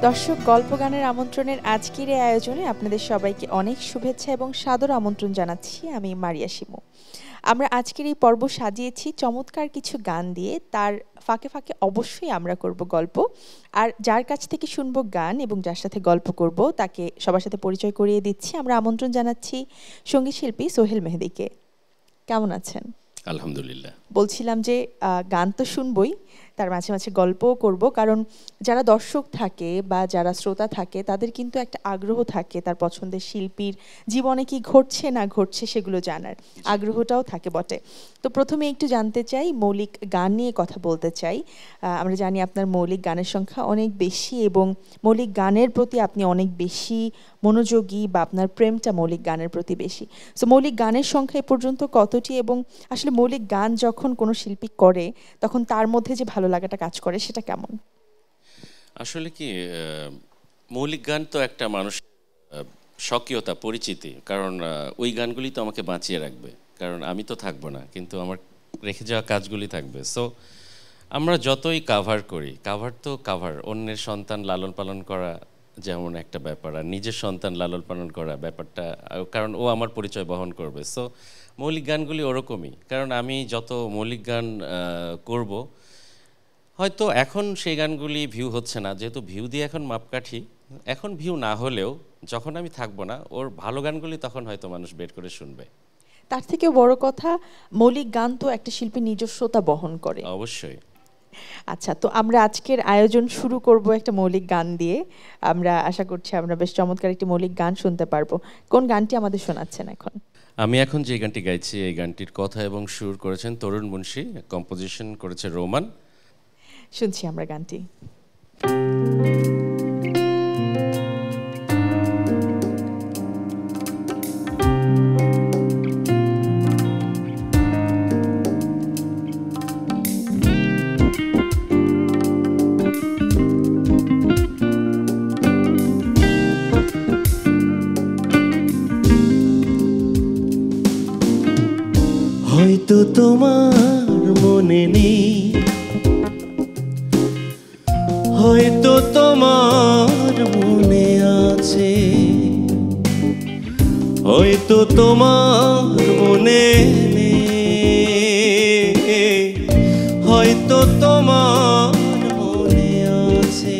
দর্শক, গল্প গানের আমন্ত্রণের আজকের এই আয়োজনে আপনাদের সবাইকে অনেক শুভেচ্ছা এবং সাদর আমন্ত্রণ জানাচ্ছি। আমি মারিয়া শিমু। আমরা আজকের এই পর্ব সাজিয়েছি চমৎকার কিছু গান দিয়ে, তার ফাঁকে ফাঁকে অবশ্যই আমরা করব গল্প। আর যার কাছ থেকে শুনবো গান এবং যার সাথে গল্প করব তাকে সবার সাথে পরিচয় করিয়ে দিচ্ছি। আমরা আমন্ত্রণ জানাচ্ছি সঙ্গীত শিল্পী সোহেল মেহেদীকে। কেমন আছেন? আলহামদুলিল্লাহ। বলছিলাম যে গান তো শুনবই, তার মাঝে মাঝে গল্পও করব, কারণ যারা দর্শক থাকে বা যারা শ্রোতা থাকে তাদের কিন্তু একটা আগ্রহ থাকে তার পছন্দের শিল্পীর জীবনে কি ঘটছে না ঘটছে সেগুলো জানার আগ্রহটাও থাকে বটে। তো প্রথমে একটু জানতে চাই, মৌলিক গান নিয়ে কথা বলতে চাই। আমরা জানি আপনার মৌলিক গানের সংখ্যা অনেক বেশি এবং মৌলিক গানের প্রতি আপনি অনেক বেশি মনোযোগী, বা আপনার প্রেমটা মৌলিক গানের প্রতি বেশি। সো মৌলিক গানের সংখ্যা এ পর্যন্ত কতটি, এবং আসলে মৌলিক গান যখন কোনো শিল্পী করে তখন তার মধ্যে যে ভালো লাগাটা কাজ করে সেটা কেমন? আসলে কি, মৌলিক গান তো একটা মানুষ স্বকীয়তা, পরিচিতি, কারণ ওই গানগুলি তো আমাকে বাঁচিয়ে রাখবে, কারণ আমি তো থাকবো না, কিন্তু আমার রেখে যাওয়া কাজগুলি থাকবে। সো আমরা যতই কাভার করি, কাভার তো কাভার, অন্যের সন্তান লালন পালন করা যেমন একটা ব্যাপার, আর নিজের সন্তান লালন পালন করা ব্যাপারটা, কারণ ও আমার পরিচয় বহন করবে। সো মৌলিক গানগুলি ওরকমই, কারণ আমি যত মৌলিক গান করব, হয়তো এখন সেই গানগুলি ভিউ হচ্ছে না, যেহেতু ভিউ দিয়ে এখন মাপকাঠি, এখন ভিউ না হলেও যখন আমি থাকবো না, ওর ভালো গানগুলি তখন হয়তো মানুষ বের করে শুনবে। তার থেকেও বড় কথা, মৌলিক গান তো একটা শিল্পীর নিজস্বতা বহন করে। অবশ্যই। আচ্ছা, তো আমরা আজকের আয়োজন শুরু করব একটা মৌলিক গান দিয়ে। আমরা আশা করছি আমরা বেশ চমৎকার একটি মৌলিক গান শুনতে পারবো। কোন গানটি আমাদের শোনাচ্ছেন এখন? আমি এখন যে গানটি গাইছি, এই গানটির কথা এবং সুর করেছেন তরুণ মুন্সি, কম্পোজিশন করেছে রোমান। শুনছি আমরা গানটি। হয়তো তোমার মনে নেই, হয়তো তোমার মনে আছে, হয়তো তোমার মনে নেই, হয়তো তোমার মনে আছে।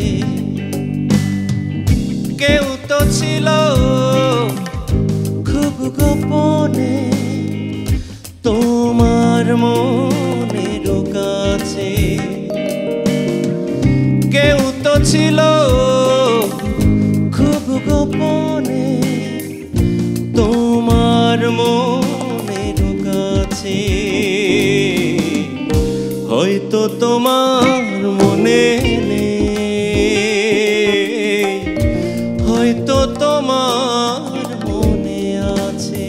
কেউ তো ছিল খুব গোপনে তোমার মনের কাছে, কেউ তো ছিল খুব গোপনে তোমার মনের কাছে। হয়তো তোমার মনে নেই, হয়তো তোমার মনে আছে।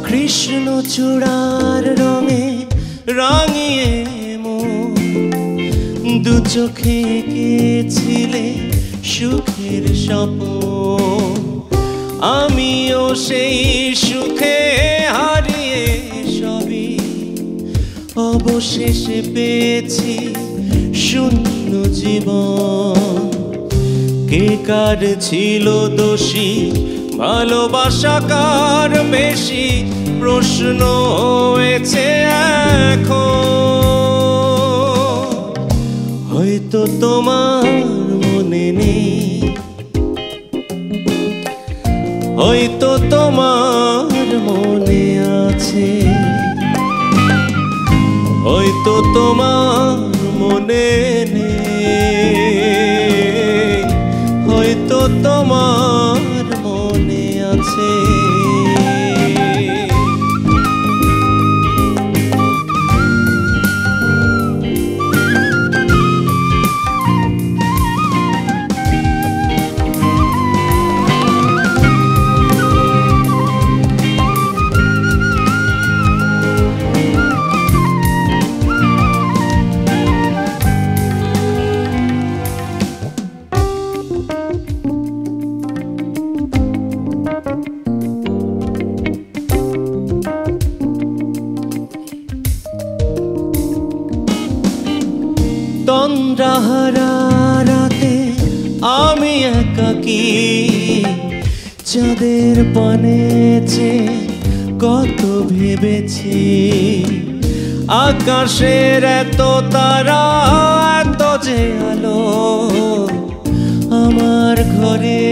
কৃষ্ণচূড়ার রঙে রাঙিয়ে মন, দু চোখে এঁকেছিলে সুখের স্বপ্ন। আমিও সেই সুখে হারিয়ে সবই অবশেষে পেয়েছি শূন্য জীবন। কে কার ছিল দোষী, ভালোবাসা কার বেশি, প্রশ্ন হয়েছে এখন। হয়তো তোমার মনে নেই, হয়তো তোমার মনে আছে, হয়তো তোমার মনে নেই, হয়তো তোমার মনে আছে। কি চাঁদের পানে চেয়ে কত ভেবেছি আকাশের এত তারা এত যে আলো আমার ঘরে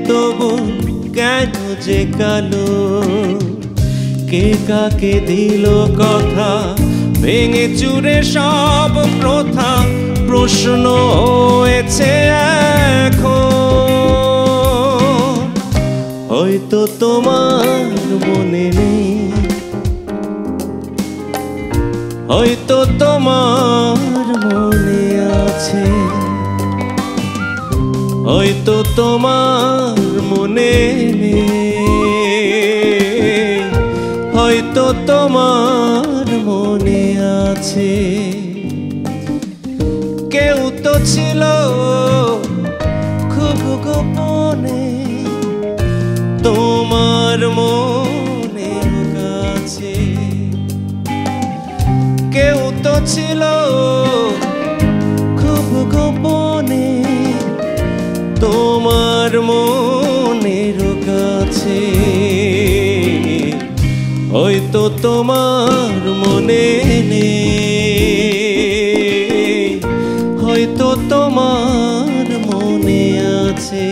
তবু কেন যে কালো কে কাকে দিল কথা ভেঙে চুরে সব প্রথা প্রশ্ন হয়েছে এখন হয়তো তোমার মনে নেই হয়তো তোমার মনে আছে হয়তো তোমার মনে নেই হয়তো তোমার মনে আছে কেউ তো ছিল খুব গোপনে তোমার মনের কাছে কেউ তো ছিল খুব গোপনে তোমার মনের কাছে হয়তো তোমার মনে নেই হয়তো তোমার মনে আছে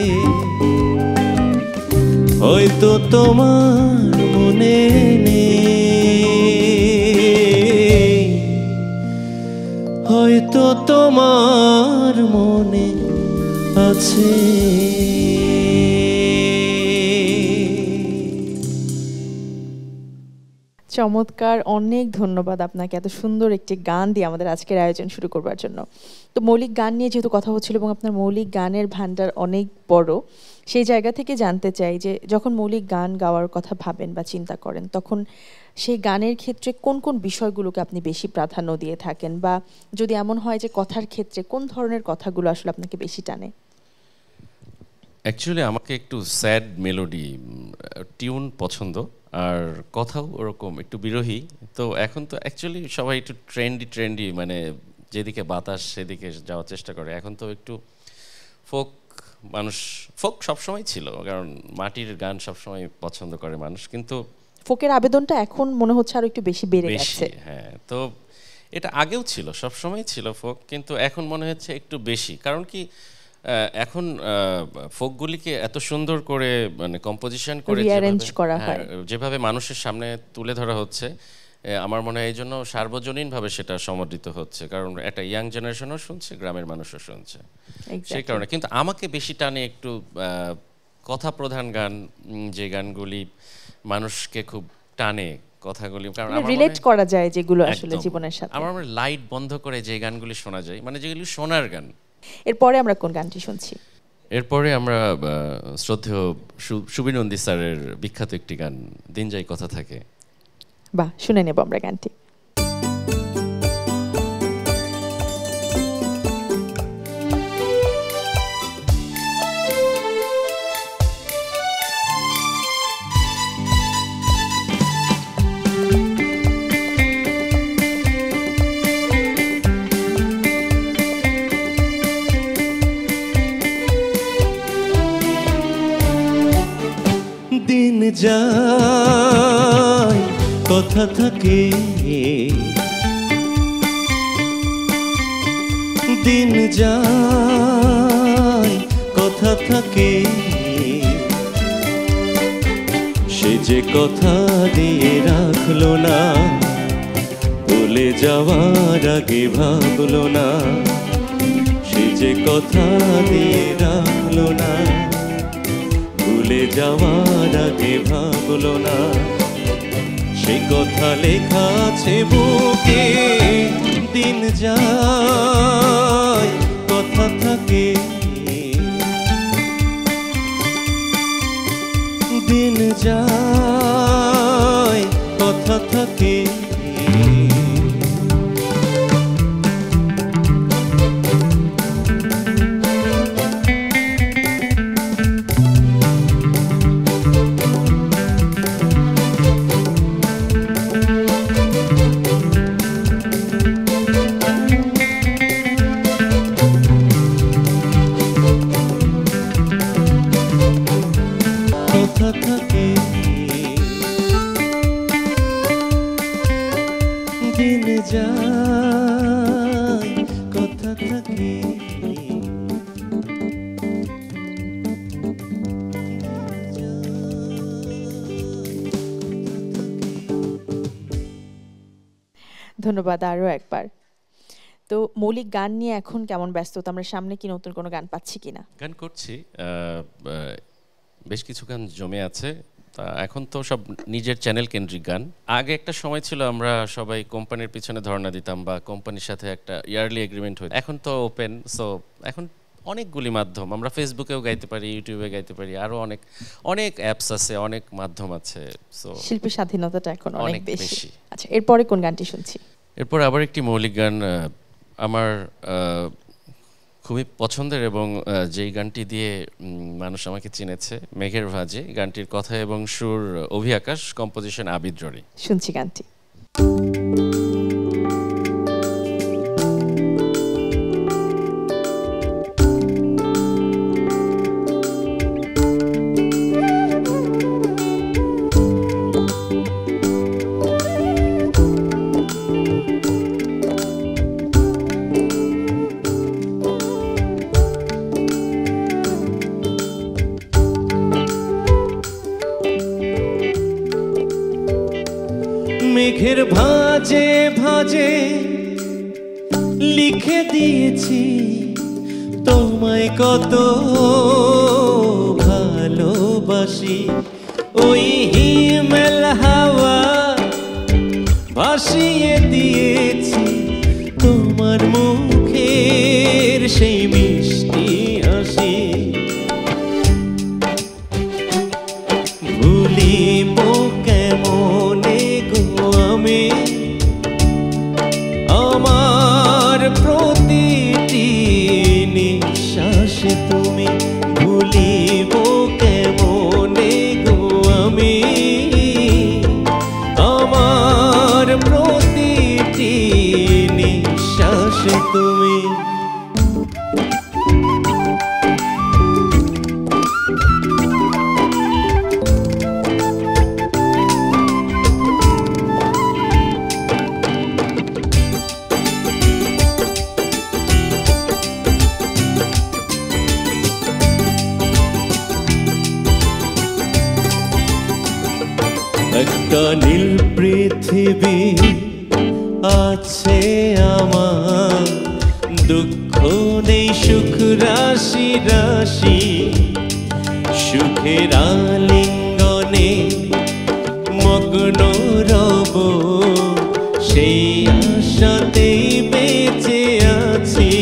হয়তো তোমার মনে নেই হয়তো তোমার মনে আছে চমৎকার, অনেক ধন্যবাদ আপনাকে এত সুন্দর একটি গান দিয়ে আমাদের আজকের আয়োজন শুরু করবার জন্য। তো মৌলিক গান নিয়ে যেহেতু কথা হচ্ছিল এবং আপনার মৌলিক গানের ভান্ডার অনেক বড়, সেই জায়গা থেকে জানতে চাই যে যখন মৌলিক গান গাওয়ার কথা ভাবেন বা চিন্তা করেন তখন সেই গানের ক্ষেত্রে কোন কোন বিষয়গুলোকে আপনি বেশি প্রাধান্য দিয়ে থাকেন, বা যদি এমন হয় যে কথার ক্ষেত্রে কোন ধরনের কথাগুলো আসলে আপনাকে বেশি টানে? অ্যাকচুয়ালি আমাকে একটু স্যাড মেলোডি টিউন পছন্দ, আর কথাও ওরকম একটু বিরোহী। তো এখন তো অ্যাকচুয়ালি সবাই একটু ট্রেন্ডি মানে যেদিকে বাতাস সেদিকে যাওয়ার চেষ্টা করে। এখন তো একটু ফোক মানুষ, ফোক সবসময় ছিল, কারণ মাটির গান সবসময় পছন্দ করে মানুষ, কিন্তু ফোকের আবেদনটা এখন মনে হচ্ছে আরো একটু বেশি বেড়ে গেছে। হ্যাঁ, তো এটা আগেও ছিল, সবসময় ছিল ফোক, কিন্তু এখন মনে হচ্ছে একটু বেশি। কারণ কি এখন ফোকগুলিকে এত সুন্দর করে মানে কম্পোজিশন করে রিঅ্যারেঞ্জ করা হয়, যেভাবে মানুষের সামনে তুলে ধরা হচ্ছে, আমার মনে হয় এই জন্য সার্বজনীনভাবে সেটা সমর্থিত হচ্ছে, কারণ একটা ইয়াং জেনারেশনও শুনছে, গ্রামের মানুষও শুনছে, সেই কারণে। কিন্তু আমাকে বেশি টানে একটু কথা প্রধান গান, যে গানগুলি মানুষকে খুব টানে কথাগুলি, কারণ রিলেট করা যায় যেগুলো আসলে জীবনের সাথে। আমার লাইট বন্ধ করে যে গানগুলি শোনা যায়, মানে যেগুলি শোনার গান। এরপরে আমরা কোন গানটি শুনছি? এরপরে আমরা শ্রদ্ধেয় সুবীর নন্দী স্যারের বিখ্যাত একটি গান, দিন যাই কথা থাকে। বাহ, শুনে নেব আমরা গানটি। দিন যায় কথা থাকে, দিন যায় কথা থাকে, সে যে কথা দিয়ে রাখলো না, ভুলে যাওয়ার আগে ভাবলো না, সে যে কথা দিয়ে রাখলো না, ভুলে যাওয়ার আগে ভাবলো না, সে কথা লেখা আছে বুকে। দিন যায় কথা থাকে, দিন যায় কথা থাকে, থাকে দিন যায় কথা থাকে ধন্যবাদ আরও একবার। তো মৌলিক গান নিয়ে এখন কেমন ব্যস্ততা, আমরা সামনে কি নতুন কোনো গান পাচ্ছি কিনা? গান করছি, বেশ কিছু গান জমে আছে। তা এখন তো সব নিজের চ্যানেল কেন্দ্রিক গান। আগে একটা সময় ছিল আমরা সবাই কোম্পানির পিছনে ধর্ণা দিতাম বা কোম্পানির সাথে একটা ইয়ারলি এগ্রিমেন্ট হতো। এখন তো ওপেন, সো এখন অনেকগুলি মাধ্যম, আমরা ফেসবুকেও গাইতে পারি, ইউটিউবে গাইতে পারি, আরও অনেক অনেক অ্যাপস আছে, অনেক মাধ্যম আছে। সো শিল্পী স্বাধীনতাটা এখন অনেক অনেক বেশি। বেশি। আচ্ছা, এরপরে কোন গানটি শুনছি? এরপর আবার একটি মৌলিক গান আমার খুবই পছন্দের এবং যেই গানটি দিয়ে মানুষ আমাকে চিনেছে, মেঘের ভাজে। গানটির কথা এবং সুর অভি আকাশ, কম্পোজিশন আবিদ রনি। শুনছি গানটি। মেঘের ভাজে ভাজে লিখে দিয়েছি তোমায় কত ভালোবাসি। ওই হিমেল হাওয়া ভাসিয়ে দিয়েছি তোমার মুখের সেই মিষ্টি হাসি। ভুলিব কেমনে গো আমি আমার প্রতিটি নিঃশ্বাসে তুমি। ভুলিব কেমনে গো আমি আমার প্রতিটি নিঃশ্বাসে তুমি। একটা নীল পৃথিবী আছে আমার, দুঃখ নেই সুখ রাশি রাশি। সুখের আলিঙ্গনে মগ্ন রব, সেই আশাতেই বেঁচে আছি।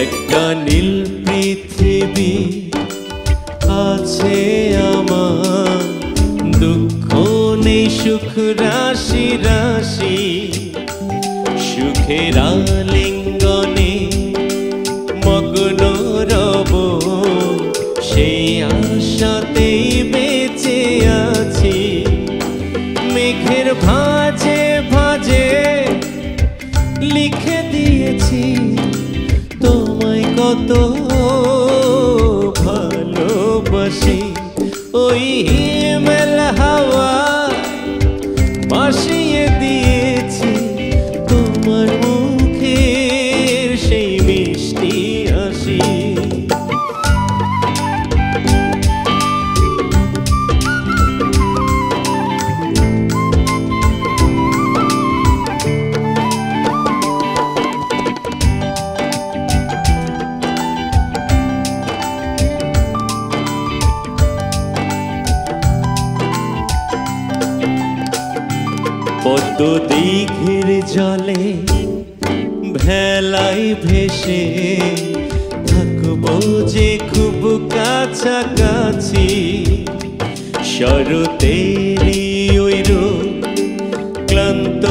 একটা নীল পৃথিবী আছে আমার, দুঃখ নেই সুখ রাশি রাশি। সুখের আলিঙ্গনে মগ্ন রব, সেই আশাতেই বেঁচে আছি। মেঘের ভাজে ভাজে লিখে দিয়েছি তোমায় কত ভালোবাসি। ওই হিমেল হাওয়া ভাসিয়ে দিয়েছি তোমার মুখের সেই মিষ্টি হাসি। পদ্ম দীঘির জলে ভেলাই ভেসে থাকবো যে খুব কাছাকাছি। শরতেরই ওই রূপ ক্লান্ত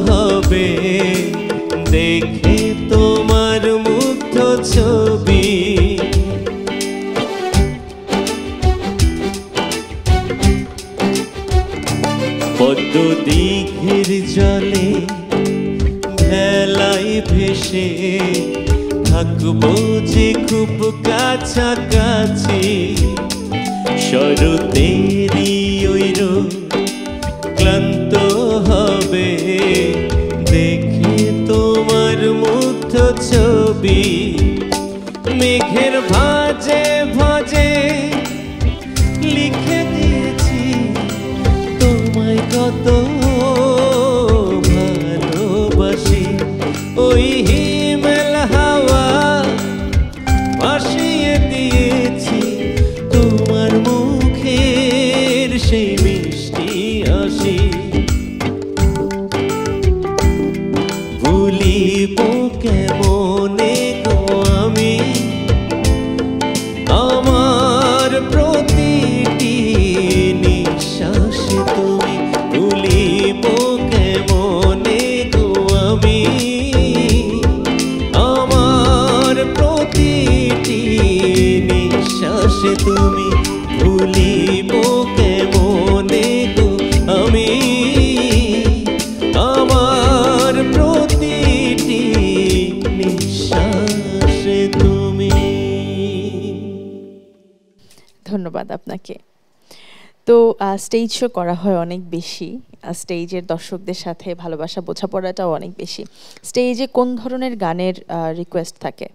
হবে দেখে তোমার মুগ্ধ ছবি। পদ্ম দীঘির জলে ভেলাই ভেসে থাকবো যে খুব কাছাকাছি, শরতেরই ওই রোদ ক্লান্ত হবে দেখে তোমার মুগ্ধ ছবি। মেঘের ভাঁজে ভাঁজে লিখে দিয়েছি তোমায় কত ভালোবাসি। ওই হিমেল হাওয়া ভাসিয়ে দিয়েছি তোমার মুখের সেই মিষ্টি হাসি। ভুলিব কেমনে গো আমি আমার প্রতিটি নিঃশ্বাসে তুমি। ভুলিব কেমনে গো আমি আমার প্রতিটি নিঃশ্বাসে তুমি। ভুলিব কেমনে গো আমি আমার প্রতিটি নিঃশ্বাসে তুমি। ধন্যবাদ আপনাকে। তো স্টেজ শো করা হয় অনেক বেশি, স্টেজের দর্শকদের সাথে ভালোবাসা বোঝাপড়াটাও অনেক বেশি। স্টেজে কোন ধরনের গানের রিকোয়েস্ট থাকে?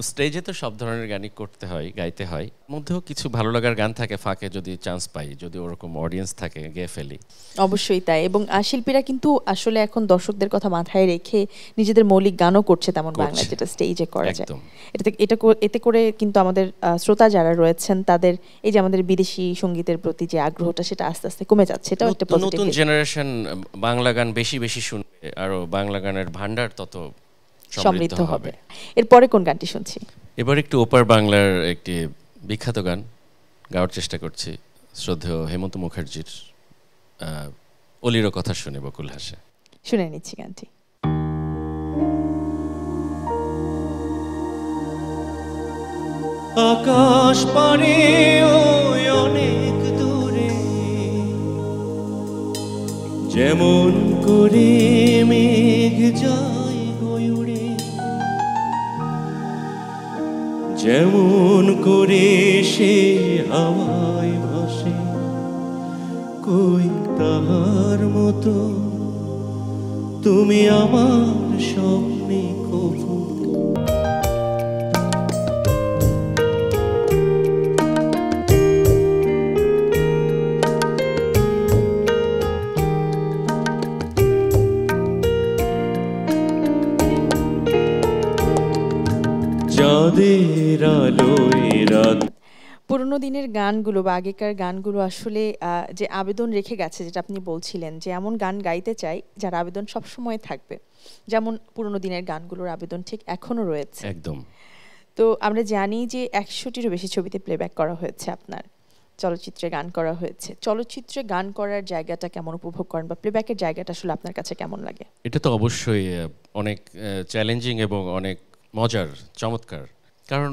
স্টেজে তো সব ধরনের গানই করতে হয়, গাইতে হয়, মধ্যেও কিছু ভালো লাগার গান থাকে ফাঁকে, যদি চান্স পাই, যদি ওরকম অডিয়েন্স থাকে গেয়ে ফেলি। অবশ্যই তাই। এবং শিল্পীরা কিন্তু আসলে এখন দর্শকদের কথা মাথায় রেখে নিজেদের মৌলিক গানও করছে তেমন বাংলা, যেটা স্টেজে করা যায়। এতে করে কিন্তু আমাদের শ্রোতা যারা রয়েছেন তাদের এই যে আমাদের বিদেশি সঙ্গীতের প্রতি যে আগ্রহটা সেটা আস্তে আস্তে কমে যাচ্ছে। এটাও একটা পজিটিভ। নতুন জেনারেশন বাংলা গান বেশি বেশি শুনবে, আরো বাংলা গানের ভান্ডার তত সমৃদ্ধ হবে। এরপরে কোন গানটি শুনছি? এবার একটু ওপার বাংলার একটি বিখ্যাত গান গাওয়ার চেষ্টা করছি, শ্রদ্ধেয় হেমন্ত মুখার্জির অলির কথা শুনে বকুল হাসে। শুনে নিচ্ছি গানটি। আকাশ পারে ওই অনেক দূরে যেমন করে মেঘ যায় উড়ে, যেমন করে সে হাওয়ায় ভাসে, কই তাহার মতো তুমি আমার স্বপ্নে কভু। পুরোনো দিনের গানগুলো বা আগেকার গানগুলো আসলে যে আবেদন রেখে গেছে, যেটা আপনি বলছিলেন যে এমন গান গাইতে চাই যার আবেদন সবসময় থাকবে, যেমন পুরোনো দিনের গানগুলোর আবেদন ঠিক এখনো রয়েছে একদম। তো আমরা জানি যে 100টিরও বেশি ছবিতে প্লেব্যাক করা হয়েছে, আপনার চলচ্চিত্রে গান করা হয়েছে। চলচ্চিত্রে গান করার জায়গাটা কেমন উপভোগ করেন বা প্লেব্যাকের জায়গাটা আসলে আপনার কাছে কেমন লাগে? এটা তো অবশ্যই অনেক চ্যালেঞ্জিং এবং অনেক মজার, চমৎকার। কারণ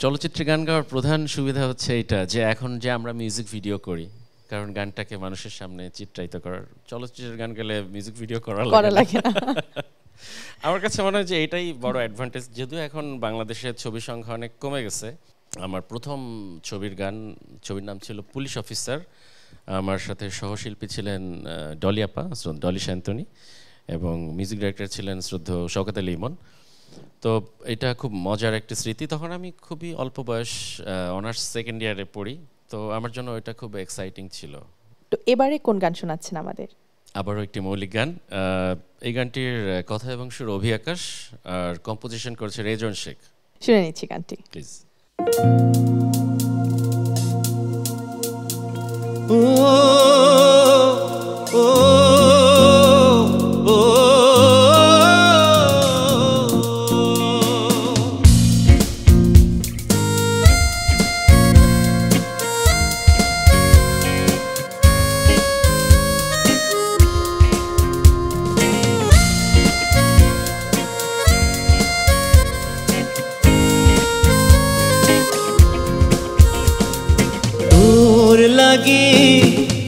চলচ্চিত্রে গান গাওয়ার প্রধান সুবিধা হচ্ছে এটা যে এখন যে আমরা মিউজিক ভিডিও করি, কারণ গানটাকে মানুষের সামনে চিত্রায়িত করার, চলচ্চিত্রের গান গেলে মিউজিক ভিডিও করা লাগে না। আমার কাছে মনে হয় যে এটাই বড় অ্যাডভান্টেজ। যদিও এখন বাংলাদেশের ছবির সংখ্যা অনেক কমে গেছে। আমার প্রথম ছবির নাম ছিল পুলিশ অফিসার। আমার সাথে সহশিল্পী ছিলেন ডলি আপা, ডলি শান্তনী, এবং মিউজিক ডাইরেক্টর ছিলেন শ্রদ্ধেয় শওকত আলী ইমন। তো এটা খুব মজার একটা স্মৃতি। তখন আমি খুবই অল্প বয়স, অনার্স সেকেন্ড ইয়ারে পড়ি, তো আমার জন্য এটা খুব এক্সাইটিং ছিল। তো এবারে কোন গান শোনাচ্ছেন আমাদের? আবারও একটি মৌলিক গান। এই গানটির কথা এবং সুর অভি আকাশ, আর কম্পোজিশন করেছে রেজন শেখ। শুনে নিচ্ছি গানটি প্লিজ। লাগি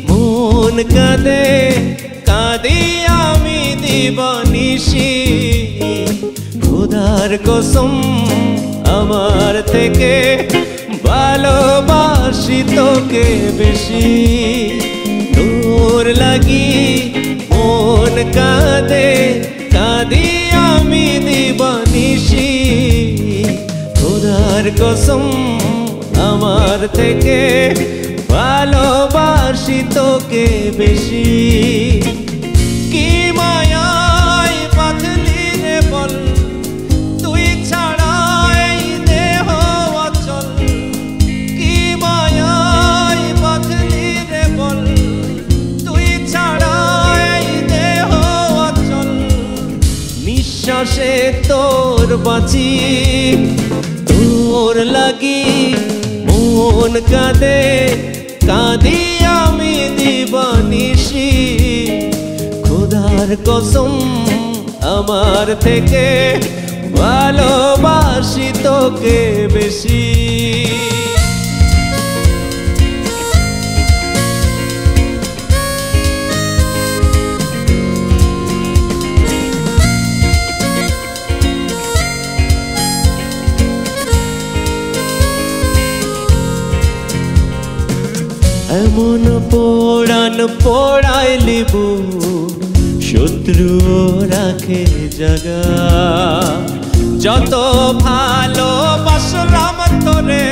মন কাঁদে আমি দিবানিশি, খোদার কসম আমার থেকে ভালোবাসি তোকে বেশি। তোর লাগি মন কাঁদে, কাঁদি আমি দিবানিশি। খোদার কসম আমার থেকে ভালোবাসি তোকে বেশি। কি মায়ায় বাঁধলি রে বল, তুই ছাড়া এই দেহ অচল। কি মায়ায় বাঁধলি রে বল, তুই ছাড়া এই দেহ অচল। নিঃশ্বাসে তোর বাঁচি, তোর লাগি মন কাঁদে, কাঁদি আমি দিবানিশি। খোদার কসম আমার থেকে ভালোবাসি তোকে বেশি। এমন পোড়ান পোড়াইলি বুক, শত্রু রাখে জাগা। যত ভালোবাসলাম তোরে,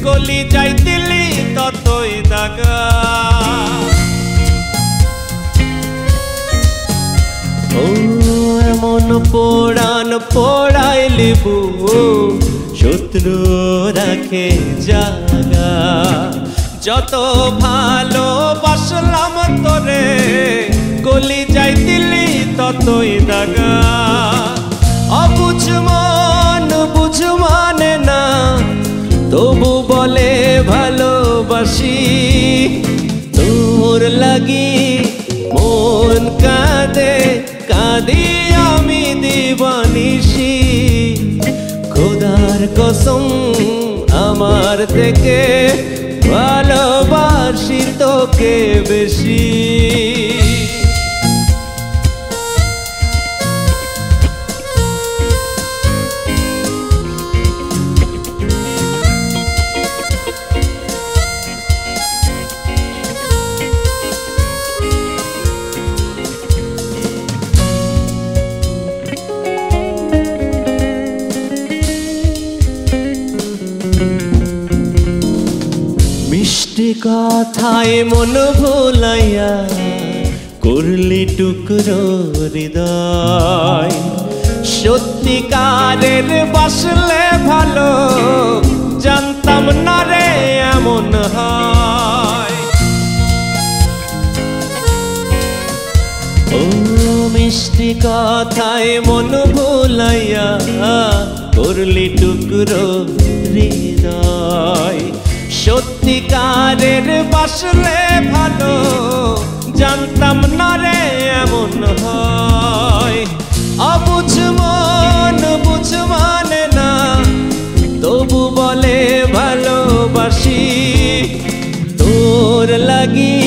গলি যাই দিলি ততই দাগা। ও এমন পোড়ান পোড়াইলি বুক, শত্রু রাখে জাগা। যত ভালোবাসলাম তোরে, গলি যাই দিলি ততই দাগা। অবুঝ মন বুঝ মানে না, তবু বলে ভালোবাসি। তোর লাগি মন কাঁদে, কাঁদি আমি দিবানিশি। খোদার কসম আমার থেকে ভালোবাসি তোকে বেশি। মিষ্টি কথায় মন ভোলাইয়া, করলি টুকরো হৃদয়। সত্যিকারের বাসলে ভালো, জানতাম না রে এমন হয়। ও মিষ্টি কথায় মন ভোলাইয়া, করলি টুকরো হৃদয়। সত্যিকারের বাসলে ভালো, জানতাম না রে এমন হয়। অবুঝ মন বুঝ মানে না, তবু বলে ভালোবাসি। তোর লাগি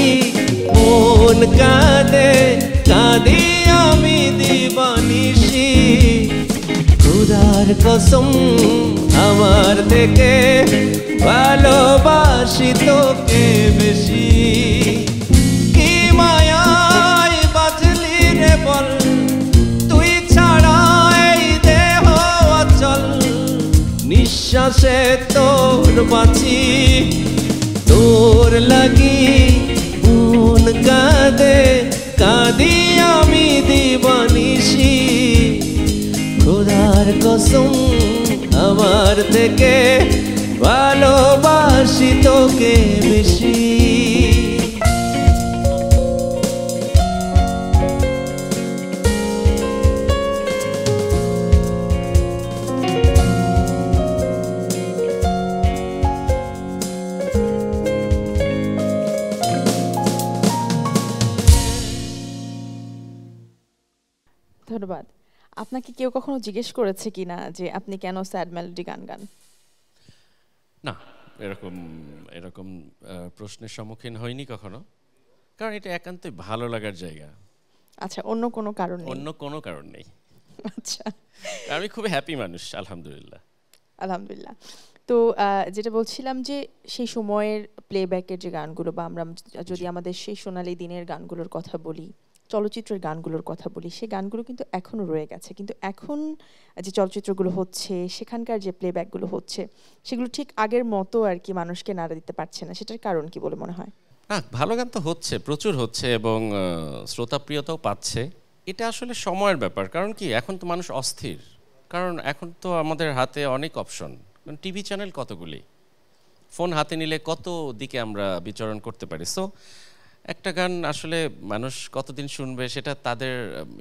মন কাঁদে, কাঁদি আমি দিবানিশি। খোদার কসম আমার থেকে ভালোবাসি তোকে বেশি। কি মায়ায় বাঁধলি রে বল, তুই ছাড়া এই দেহ অচল। নিঃশ্বাসে তোর বাঁচি, তোর লাগি মন কাঁদে, কাঁদি আমি দিবানিশি। খোদার কসম আমার থেকে ভালোবাসি তোকে বেশি। ধন্যবাদ। আপনাকে কেউ কখনো জিজ্ঞেস করেছে কিনা যে আপনি কেন স্যাড মেলোডি গান গান? না, এরকম এরকম প্রশ্নের সম্মুখীন হয়নি কখনো, কারণ এটা একান্তই ভালো লাগার জায়গা। আচ্ছা, অন্য কোনো কারণ নেই? অন্য কোনো কারণ নেই। আচ্ছা, আমি খুবই হ্যাপি মানুষ, আলহামদুলিল্লাহ। আলহামদুলিল্লাহ। তো যেটা বলছিলাম যে সেই সময়ের প্লেব্যাকের যে গানগুলো, বা আমরা যদি আমাদের সেই সোনালী দিনের গানগুলোর কথা বলি, চলচ্চিত্রের গানগুলোর কথা বলি, সেই গানগুলো কিন্তু এখনও রয়ে গেছে। কিন্তু এখন যে চলচ্চিত্রগুলো হচ্ছে, সেখানকার যে প্লেব্যাকগুলো হচ্ছে, সেগুলো ঠিক আগের মতো আর কি মানুষকে নাড়া দিতে পারছে না। সেটার কারণ কি বলে মনে হয়? না, ভালো গান তো হচ্ছে, প্রচুর হচ্ছে, এবং শ্রোতাপ্রিয়তাও পাচ্ছে। এটা আসলে সময়ের ব্যাপার। কারণ কি, এখন তো মানুষ অস্থির, কারণ এখন তো আমাদের হাতে অনেক অপশন। টিভি চ্যানেল কতগুলি, ফোন হাতে নিলে কত দিকে আমরা বিচরণ করতে পারি। সো একটা গান আসলে মানুষ কতদিন শুনবে সেটা তাদের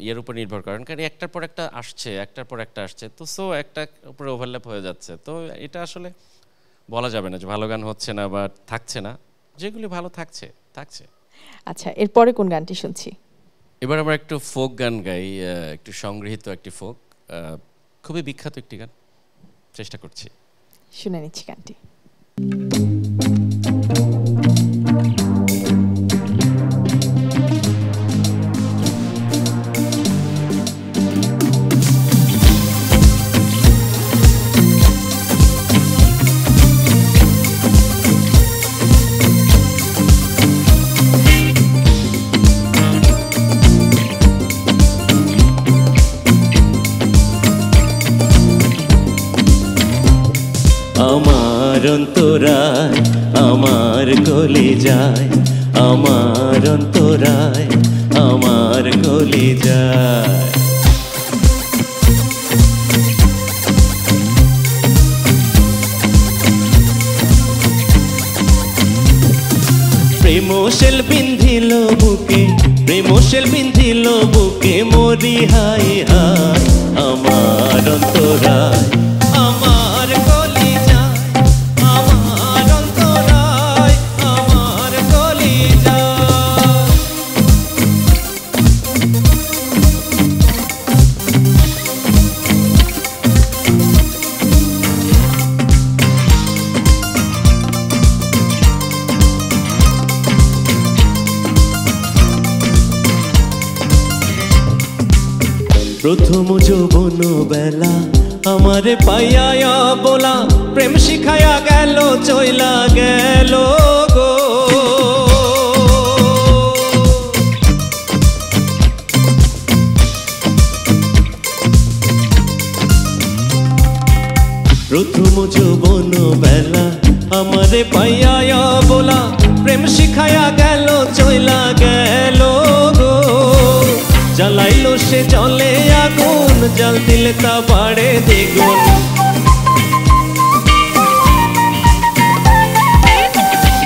ইয়ের উপর নির্ভর করে, কারণ একটার পর একটা আসছে, একটার পর একটা আসছে, তো সো একটা উপরে ওভারল্যাপ হয়ে যাচ্ছে। তো এটা আসলে বলা যাবে না যে ভালো গান হচ্ছে না বা থাকছে না, যেগুলি ভালো থাকছে থাকছে। আচ্ছা, এরপরে কোন গানটি শুনছি? এবার আমরা একটু ফোক গান গাই, একটু সংগৃহীত একটি ফোক, খুবই বিখ্যাত একটি গান, চেষ্টা করছি। শুনে নিচ্ছি গানটি। আমার অন্তরায় আমার কলিজায়, আমার অন্তরায় আমার কলিজায়, প্রেমশীল বিন্ধিল বুকে, প্রেমশীল বিন্ধিল বুকে মরি হাই হাই, আমার অন্তরায় আমার কলিজায়, আমার অন্তরায় আমার কলিজায়। প্রথম যৌবন বেলা আমারে পাইয়া বলা, প্রেম শিখায়া গেল চইলা গেল গো। প্রথম যৌবন বেলা আমারে পাইয়া বলা, প্রেম শিখায়া গেল চইলা গেল গো। জ্বালাইলো সে জলে আগুন, জাল দিলে তা বাড়ে দ্বিগুণ।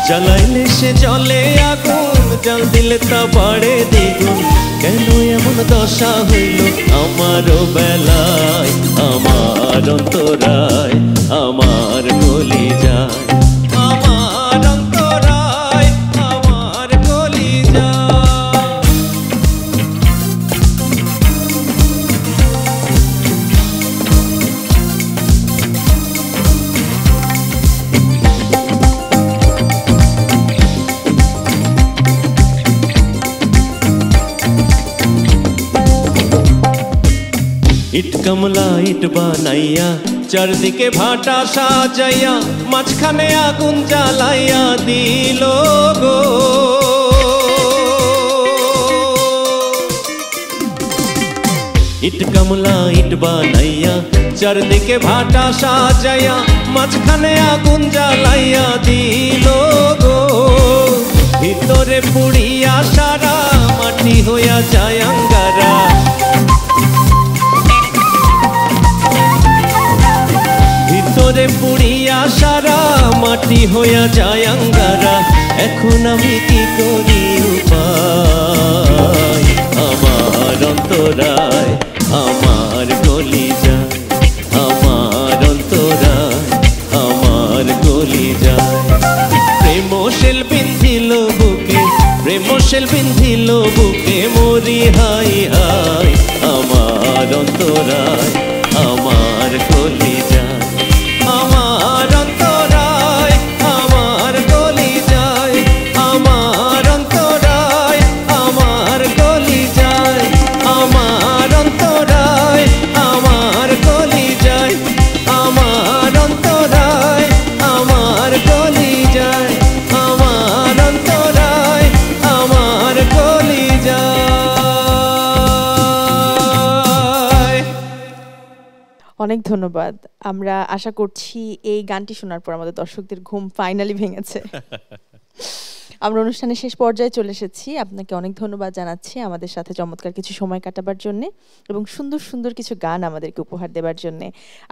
জ্বালাইলে সে জলে আগুন, জাল দিলে তা বাড়ে দ্বিগুণ। কেন এমন দশা হইল আমারও বেলায়, আমার অন্তরায় আমার কলিজায়, আমার অন্তরায় আমার কলিজায়। ইট কামলা ইট বানাইয়া, চারদিকে ভাটা সাজাইয়া, মাঝখানে আগুন জ্বালাইয়া দিল গো। ইট কামলা ইট বানাইয়া, চারদিকে ভাটা সাজাইয়া, মাঝখানে আগুন জ্বালাইয়া দিল গো। ভিতরে পুড়িয়া সারা মাটি হইয়া যায় আঙ্গারা, ভিতরে পুড়িয়া সারা মাটি হইয়া যায় আঙ্গারা। এখন আমি কি করি উপায়, আমার অন্তরায় আমার কলিজায়, আমার অন্তরায় আমার কলিজায়। প্রেমশীল বিন্ধিল বুকে, প্রেমশীল বিন্ধিল বুকে মরি হাই হাই, আমার অন্তরায় আমার কলিজায়, আমার অন্তরায় আমার কলিজায়, আমার অন্তরায় অনেক ধন্যবাদ। আমরা আশা করছি এই গানটি শোনার পর আমাদের দর্শকদের ঘুম ফাইনালি ভেঙেছে। আমরা অনুষ্ঠানের শেষ পর্যায়ে চলে এসেছি। আপনাকে অনেক ধন্যবাদ জানাচ্ছি আমাদের সাথে চমৎকার কিছু সময় কাটাবার জন্য এবং সুন্দর সুন্দর কিছু গান আমাদেরকে উপহার দেবার জন্য।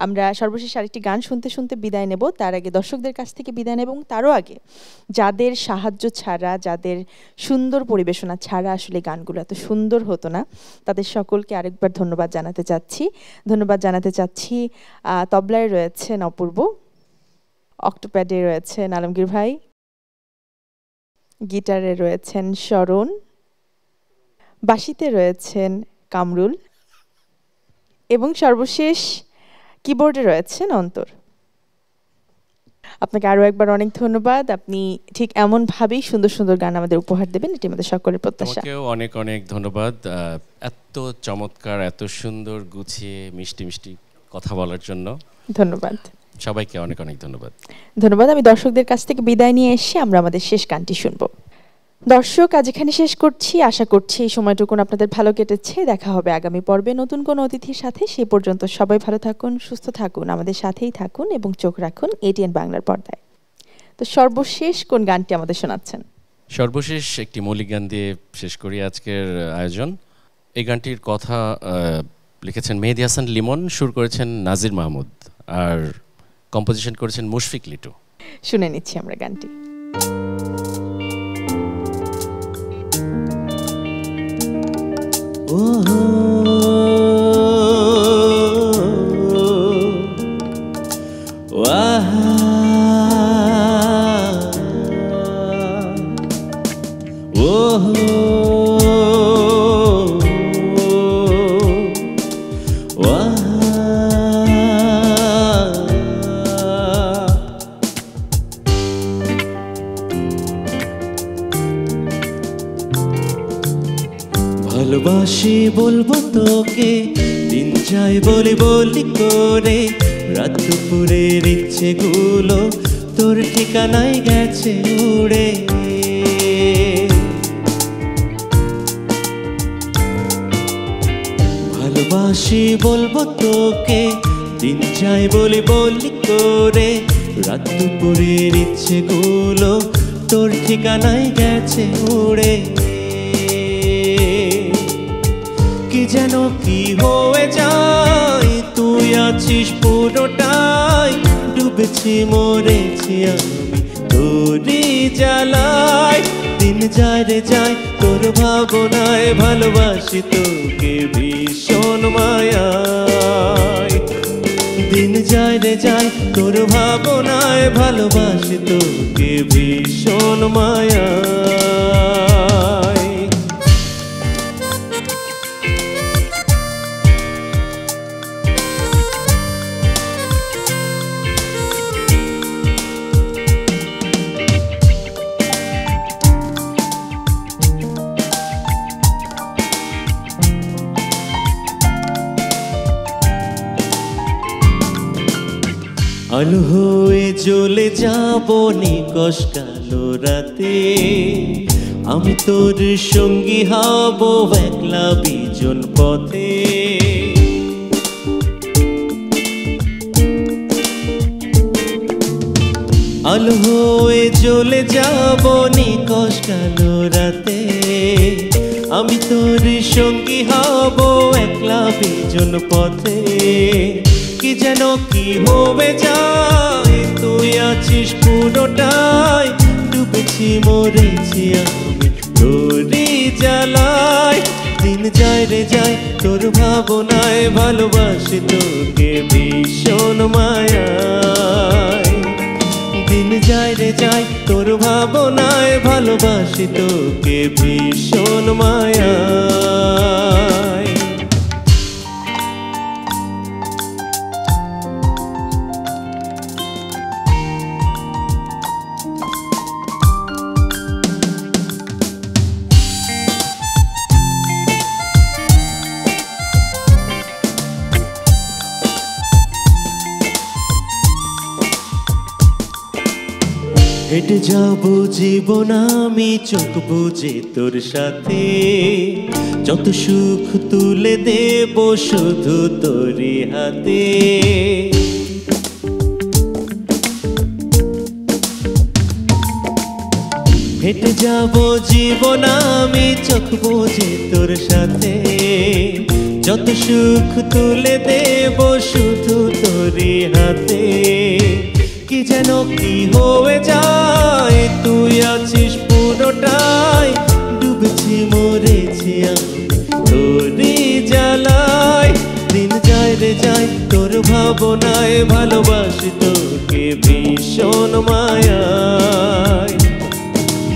আমরা সর্বশেষ আরেকটি গান শুনতে শুনতে বিদায় নেব। তার আগে দর্শকদের কাছ থেকে বিদায় নেব এবং তারও আগে যাদের সাহায্য ছাড়া, যাদের সুন্দর পরিবেশনা ছাড়া আসলে গানগুলো এত সুন্দর হতো না, তাদের সকলকে আরেকবার ধন্যবাদ জানাতে চাচ্ছি। ধন্যবাদ জানাতে চাচ্ছি তবলায় রয়েছেন অপূর্ব, অক্টোপ্যাডে রয়েছেন আলমগীর ভাই, গিটারে রয়েছেন শরণ, বাঁশিতে রয়েছেন কামরুল এবং সর্বশেষ কিবোর্ডে রয়েছেন অন্তর। আপনাকে আরো একবার অনেক ধন্যবাদ। আপনি ঠিক এমন ভাবেই সুন্দর সুন্দর গান আমাদের উপহার দেবেন, এটি আমাদের সকলের প্রত্যাশা। আপনাকেও অনেক অনেক ধন্যবাদ এত চমৎকার, এত সুন্দর গুছিয়ে মিষ্টি মিষ্টি কথা বলার জন্য। ধন্যবাদ সবাইকে, অনেক অনেক ধন্যবাদ। ধন্যবাদ। আমি দর্শকদের কাছ থেকে বিদায় নিয়ে এসে আমরা আমাদের শেষ গানটি শুনব। দর্শক, আজ এখানে শেষ করছি। আশা করছি এই সময়টুকুন আপনাদের ভালো কেটেছে। দেখা হবে আগামী পর্বে নতুন কোনো অতিথির সাথে। সেই পর্যন্ত সবাই ভালো থাকুন, সুস্থ থাকুন, আমাদের সাথেই থাকুন এবং চোখ রাখুন এটিএন বাংলার পর্দায়। তো সর্বশেষ কোন গানটি আমাদের শোনাচ্ছেন? সর্বশেষ একটি মৌলিক গান দিয়ে শেষ করি আজকের আয়োজন। এই গানটির কথা লিখেছেন মেহেদী হাসান লিমন, সুর করেছেন নাজির মাহমুদ, আর কম্পোজিশন করেছেন মুশফিক লিটু। শুনে নিচ্ছি আমরা গানটি। ভালোবাসি বলবো তোকে, দিন যায় বলি বলি করে, রাত দুপুরের ইচ্ছেগুলো তোর ঠিকানায় গেছে উড়ে। ভালোবাসি বলবো তোকে, দিন যায় বলি বলি করে, রাত দুপুরের ইচ্ছেগুলো তোর ঠিকানায় গেছে উড়ে। কি যেন কি হয়ে যায়, তুই আছিস পুরোটাই, ডুবেছি মরেছি আমি তোরই জ্বালায়। দিন যায় রে যায় তোর ভাবনায়, ভালোবাসি তোকে ভীষণ মায়ায়। দিন যায় রে যায় তোর ভাবনায়, ভালোবাসি তোকে ভীষণ মায়ায়। আলো হয়ে জ্বলে যাব নিকশ কালো রাতে, আমি তোর সঙ্গী হব একলা বিজন পথে। আলো হয়ে জ্বলে যাব নিকশ কালো রাতে, আমি তোর সঙ্গী হব একলা বিজন পথে। কি যেন কি হবে যায়, তুই আছিস পুরোটাই, ডুবেছি মরেছি আমি তোরই জ্বালায়। দিন যায় রে যায় তোর ভাবনায়, ভালোবাসি তোকে ভীষণ মায়ায়। দিন যায় রে যায় তোর ভাবনায়, ভালোবাসি তোকে ভীষণ মায়ায়। হেঁটে যাব জীবন আমি চোখ বুজে তোর সাথে, যত সুখ তুলে দেব শুধু তোরই হাতে। হেঁটে যাব জীবন আমি চোখ বুজে তোর সাথে, যত সুখ তুলে দেব শুধু তোরই হাতে। কি যেন কি হয়ে যায়, তুই আছিস পুরোটাই, ডুবেছি মরেছি আমি তোরই জ্বালায়। দিন যায় রে যায় তোর ভাবনায়, ভালোবাসি তোকে ভীষণ মায়ায়।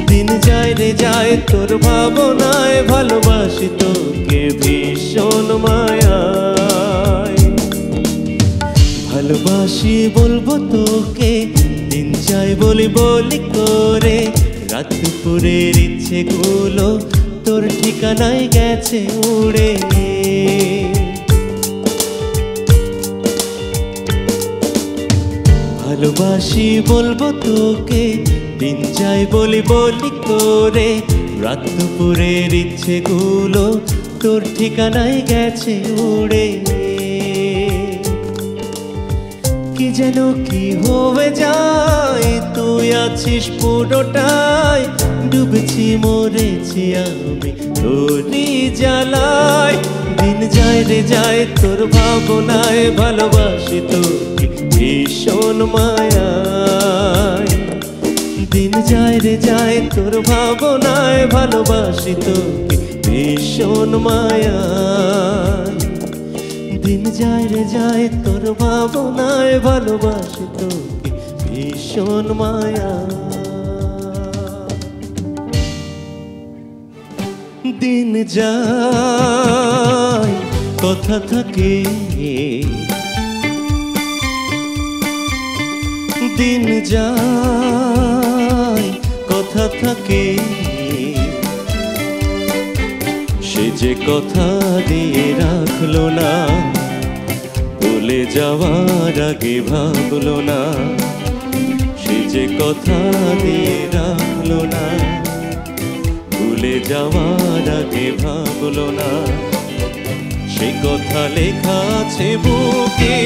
দিন যায় রে যায় তোর ভাবনায়, ভালোবাসি তোকে ভীষণ মায়ায়। ভালোবাসি বলবো তোকে, দিন চাই বলি বলি করে, রাত দুপুরের ইচ্ছেগুলো তোর ঠিকানায় গেছে উড়ে। ভালোবাসি বলবো তোকে, দিন চাই বলি বলি করে, রাত দুপুরের ইচ্ছেগুলো তোর ঠিকানায় গেছে উড়ে। কি যেন কি হয়ে যায়, তুই আছিস পুরোটাই, ডুবেছি মরেছি আমি তোরই জ্বালায়। দিন যায় রে যায় তোর ভাবনায়, ভালোবাসি তোকে ভীষণ মায়ায়। দিন যায় রে যায় তোর ভাবনায়, ভালোবাসি তোকে ভীষণ মায়ায়। দিন যায় রে যায় তোর ভাবনায়, ভালোবাসি তোকে ভীষণ মায়ায়। দিন যায় কথা থাকে, দিন যায় কথা থাকে, সে যে কথা দিয়ে রাখলো না, ভুলে যাওয়ার আগে ভাবলো না। সে যে কথা দিয়ে রাখলো না, ভুলে যাওয়ার আগে ভাবলো না। সে কথা লেখা আছে বুকে